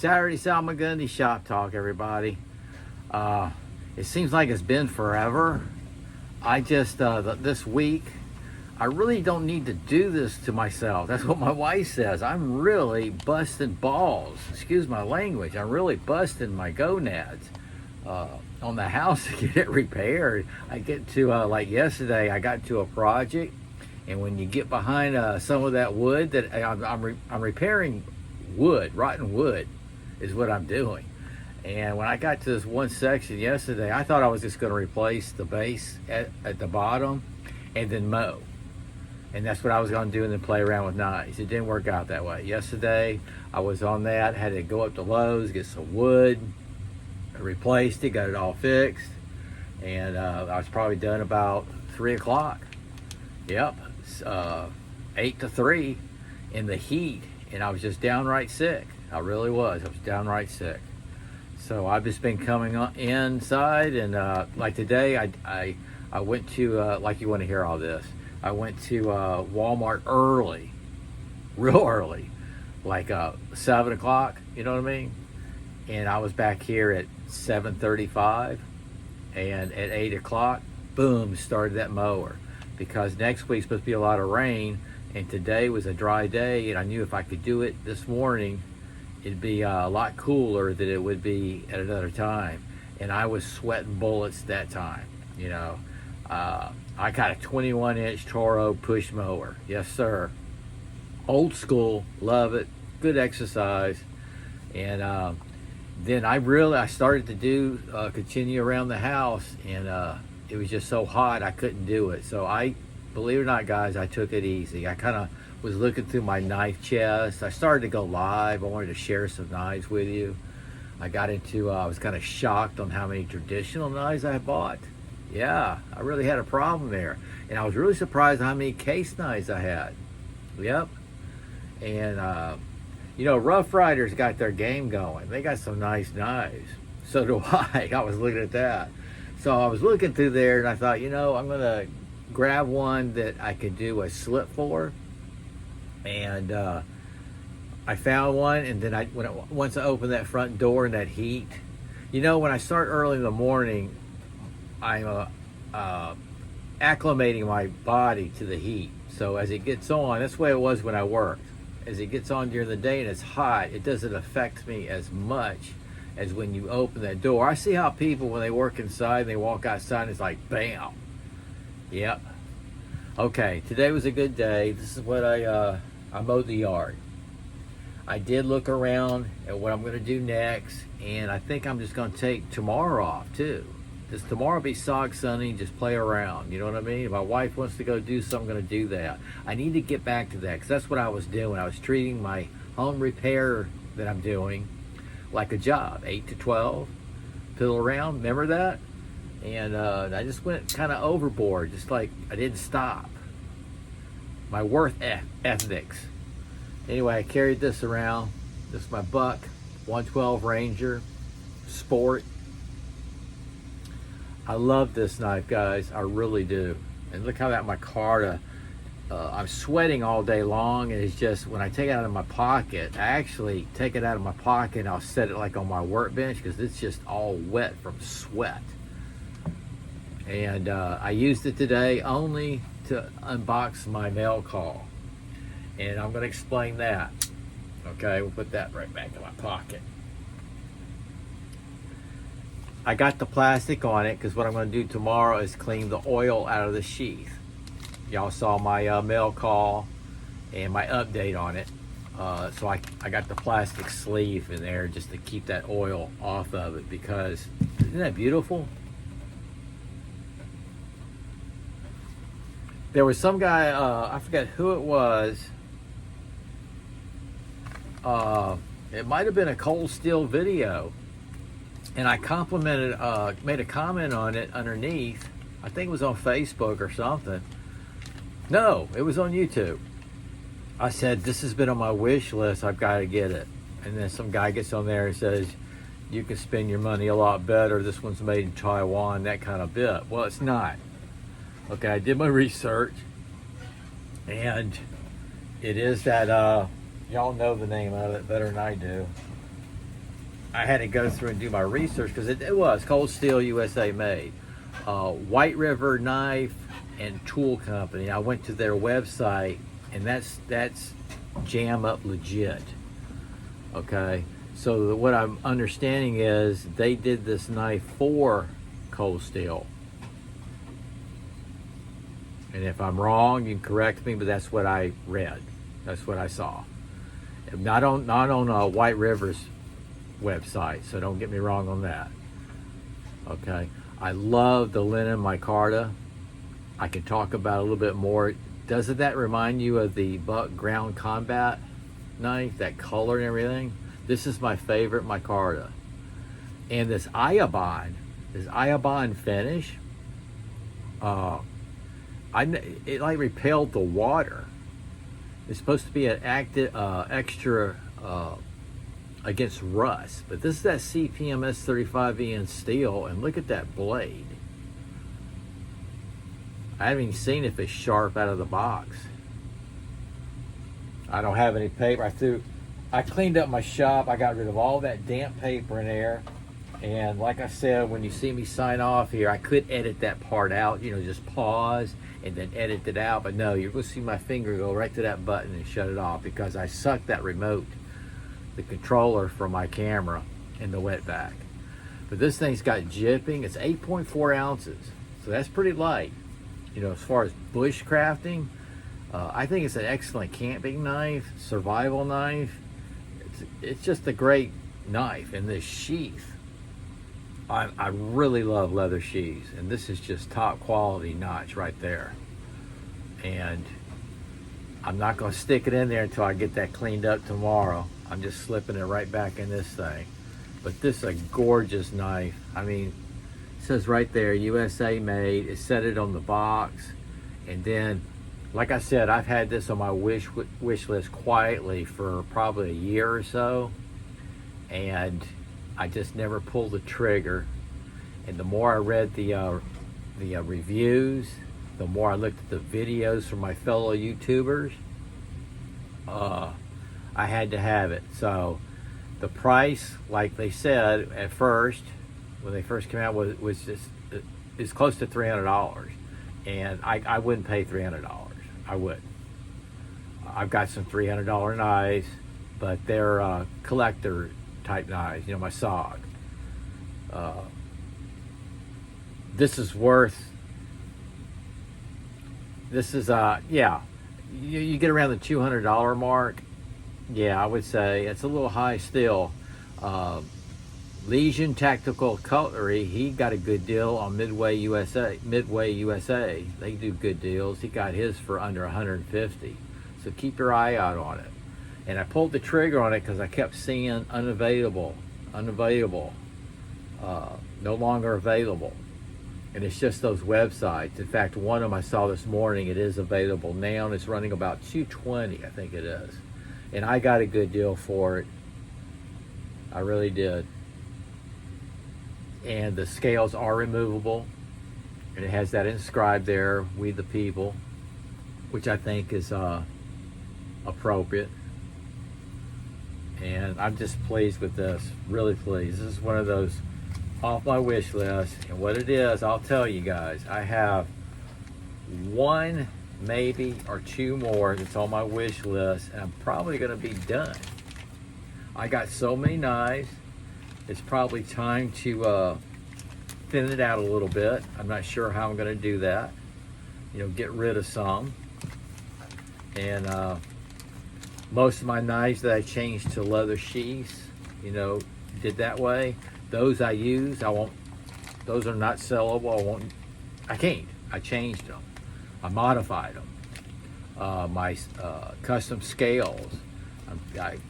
Saturday Salmagundi shop talk, everybody. It seems like it's been forever. I just, this week, I really don't need to do this to myself. That's what my wife says. I'm really busting balls. Excuse my language. I'm really busting my gonads on the house to get it repaired. I get to, like yesterday, I got to a project, and when you get behind some of that wood, that I'm repairing wood, rotten wood is what I'm doing. And when I got to this one section yesterday, I thought I was just going to replace the base at the bottom and then mow. And that's what I was going to do, and then play around with knives. It didn't work out that way. Yesterday, I was on that, had to go up to Lowe's, get some wood, I replaced it, got it all fixed, and I was probably done about 3 o'clock. Yep, 8 to 3 in the heat, and I was just downright sick. I really was. I was downright sick. So I've just been coming inside, and like today, I went to, like you want to hear all this, I went to Walmart early, real early, like 7 o'clock, you know what I mean? And I was back here at 7:35, and at 8 o'clock, boom, started that mower. Because next week's supposed to be a lot of rain, and today was a dry day, and I knew if I could do it this morning, it'd be a lot cooler than it would be at another time. And I was sweating bullets that time, you know. I got a 21-inch Toro push mower. Yes, sir. Old school, love it, good exercise. And then I started to do, continue around the house, and it was just so hot I couldn't do it. So believe it or not, guys, I took it easy. I kind of was looking through my knife chest. I started to go live. I wanted to share some knives with you. I was kind of shocked on how many traditional knives I bought. Yeah, I really had a problem there. And I was really surprised how many case knives I had. Yep. And, you know, Rough Riders got their game going. They got some nice knives. So do I. I was looking at that. So I was looking through there, and I thought, you know, I'm going to grab one that I could do a slip for. And I found one, and then once I opened that front door in that heat, you know, when I start early in the morning, I'm acclimating my body to the heat. So as it gets on, that's the way it was when I worked. As it gets on during the day and it's hot, it doesn't affect me as much as when you open that door. I see how people, when they work inside, they walk outside, and it's like, bam. Yep. Okay, today was a good day. This is what I mowed the yard. I did look around at what I'm going to do next, and I think I'm just going to take tomorrow off too. Just tomorrow be sog sunny, just play around, you know what I mean? If my wife wants to go do something, I'm going to do that. I need to get back to that, because that's what I was doing. I was treating my home repair that I'm doing like a job, 8 to 12, fiddle around, remember that? And I just went kind of overboard, just like I didn't stop. My worth ethics. Anyway, I carried this around. This is my Buck 112 Ranger Sport. I love this knife, guys. I really do. And look how that my car, I'm sweating all day long, and it's just, when I take it out of my pocket, I actually take it out of my pocket and I'll set it like on my workbench, because it's just all wet from sweat. And I used it today only to unbox my mail call. And I'm going to explain that. Okay, we'll put that right back in my pocket. I got the plastic on it because what I'm going to do tomorrow is clean the oil out of the sheath. Y'all saw my mail call and my update on it. So I got the plastic sleeve in there just to keep that oil off of it, because isn't that beautiful? There was some guy, I forget who it was. It might have been a Cold Steel video. And I complimented, made a comment on it underneath. I think it was on Facebook or something. No, it was on YouTube. I said, this has been on my wish list. I've got to get it. And then some guy gets on there and says, you can spend your money a lot better. This one's made in Taiwan, that kind of bit. Well, it's not. Okay, I did my research. And it is that, y'all know the name of it better than I do. I had to go through and do my research because it was Cold Steel USA made. White River Knife and Tool Company. I went to their website, and that's jam up legit. Okay, so what I'm understanding is they did this knife for Cold Steel. And if I'm wrong, you can correct me, but that's what I read. That's what I saw. Not on White River's website, so don't get me wrong on that. Okay, I love the linen micarta. I can talk about it a little bit more. Doesn't that remind you of the Buck Ground Combat knife, that color and everything? This is my favorite micarta. And this Iabon finish, it like repelled the water. It's supposed to be an active, extra against rust, but this is that CPMS 35EN steel, and look at that blade. I haven't even seen if it's sharp out of the box. I don't have any paper. I cleaned up my shop. I got rid of all that damp paper in there. And like I said, when you see me sign off here, I could edit that part out, just pause and then edit it out. But no, you're going to see my finger go right to that button and shut it off because I sucked that remote, the controller from my camera, in the wetback. But this thing's got jipping. It's 8.4 ounces. So that's pretty light. As far as bush crafting, I think it's an excellent camping knife, survival knife. It's just a great knife. And this sheath, I really love leather sheaths, and this is just top quality notch right there. And I'm not going to stick it in there until I get that cleaned up tomorrow. I'm just slipping it right back in this thing. But this is a gorgeous knife. I mean, it says right there, USA made. It said it on the box. And then, like I said, I've had this on my wish list quietly for probably a year or so. And I just never pulled the trigger. And the more I read the reviews, the more I looked at the videos from my fellow YouTubers, I had to have it. So the price, like they said at first, when they first came out, was just, it's close to $300. And I wouldn't pay $300. I wouldn't. I've got some $300 knives, but they're collector type knives, my SOG. This is yeah, you get around the $200 mark. Yeah, I would say it's a little high still. Legion Tactical Cutlery, he got a good deal on Midway USA. They do good deals. He got his for under $150. So keep your eye out on it. And I pulled the trigger on it because I kept seeing unavailable, no longer available. And it's just those websites. In fact, one of them I saw this morning, it is available now, and it's running about $220, I think it is. And I got a good deal for it. I really did. And the scales are removable. And it has that inscribed there, "We the People," which I think is appropriate. And I'm just pleased with this, really pleased. This is one of those off my wish list. And what it is, I'll tell you guys, I have one, maybe, or two more that's on my wish list, and I'm probably going to be done. I got so many knives, it's probably time to thin it out a little bit. I'm not sure how I'm going to do that. Get rid of some. And most of my knives that I changed to leather sheaths, did that way. Those I use, those are not sellable. I can't. I changed them. I modified them. My custom scales,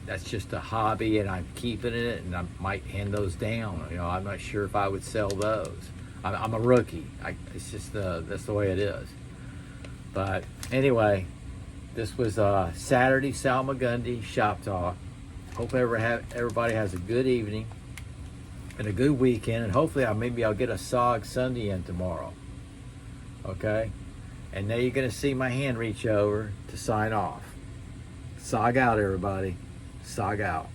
that's just a hobby, and I'm keeping it, and I might hand those down. I'm not sure if I would sell those. I'm a rookie. It's just that's the way it is. But anyway, this was Saturday Salmagundi Shop Talk. Hope everybody has a good evening and a good weekend, and hopefully I'll get a SOG Sunday in tomorrow. Okay? And now you're going to see my hand reach over to sign off. SOG out, everybody. SOG out.